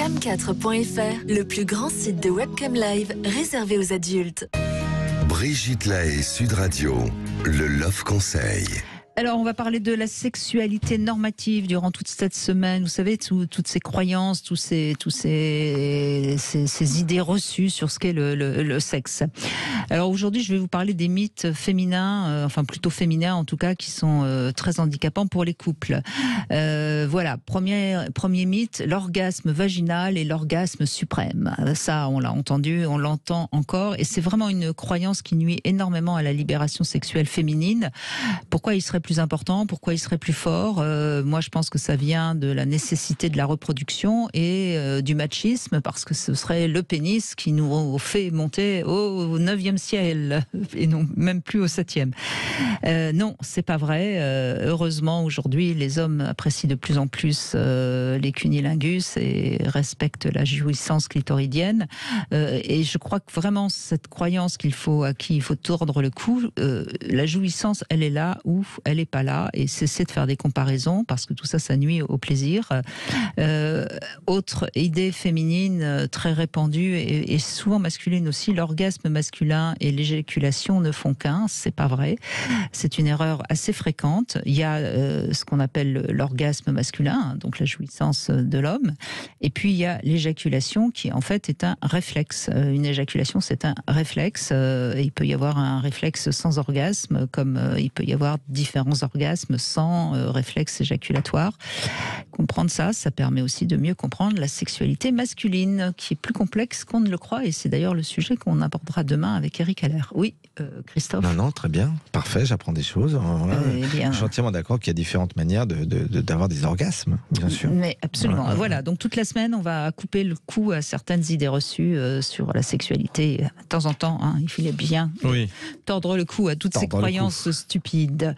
cam4.fr, le plus grand site de webcam live réservé aux adultes. Brigitte Lahaie, Sud Radio, le Love Conseil. Alors, on va parler de la sexualité normative durant toute cette semaine. Vous savez, toutes ces croyances, toutes ces idées reçues sur ce qu'est le sexe. Alors aujourd'hui, je vais vous parler des mythes féminins, enfin plutôt féminins en tout cas, qui sont très handicapants pour les couples. Voilà, premier mythe, l'orgasme vaginal et l'orgasme suprême. Ça, on l'a entendu, on l'entend encore, et c'est vraiment une croyance qui nuit énormément à la libération sexuelle féminine. Pourquoi il serait plus important, pourquoi il serait plus fort? Moi, je pense que ça vient de la nécessité de la reproduction et du machisme, parce que ce serait le pénis qui nous fait monter au 9e ciel et non même plus au 7e. Non, c'est pas vrai. Heureusement, aujourd'hui, les hommes apprécient de plus en plus les cunnilingus et respectent la jouissance clitoridienne. Et je crois que vraiment cette croyance à qui il faut tordre le cou, la jouissance, elle est là ou elle n'est pas là, et cesser de faire des comparaisons parce que tout ça, ça nuit au plaisir. Autre idée féminine très répandue et souvent masculine aussi, l'orgasme masculin et l'éjaculation ne font qu'un. C'est pas vrai. C'est une erreur assez fréquente. Il y a ce qu'on appelle l'orgasme masculin, donc la jouissance de l'homme, et puis il y a l'éjaculation qui en fait est un réflexe. Une éjaculation, c'est un réflexe. Il peut y avoir un réflexe sans orgasme, comme il peut y avoir différents orgasmes sans réflexe éjaculatoire. Comprendre ça permet aussi de mieux comprendre la sexualité masculine, qui est plus complexe qu'on ne le croit, et c'est d'ailleurs le sujet qu'on abordera demain avec Eric Haller. Oui, Christophe. Non, très bien, parfait, j'apprends des choses. Je suis entièrement d'accord qu'il y a différentes manières d'avoir des orgasmes, bien sûr. Mais absolument. Voilà, donc toute la semaine, on va couper le cou à certaines idées reçues sur la sexualité. De temps en temps, il fallait bien tordre le cou à toutes ces croyances stupides.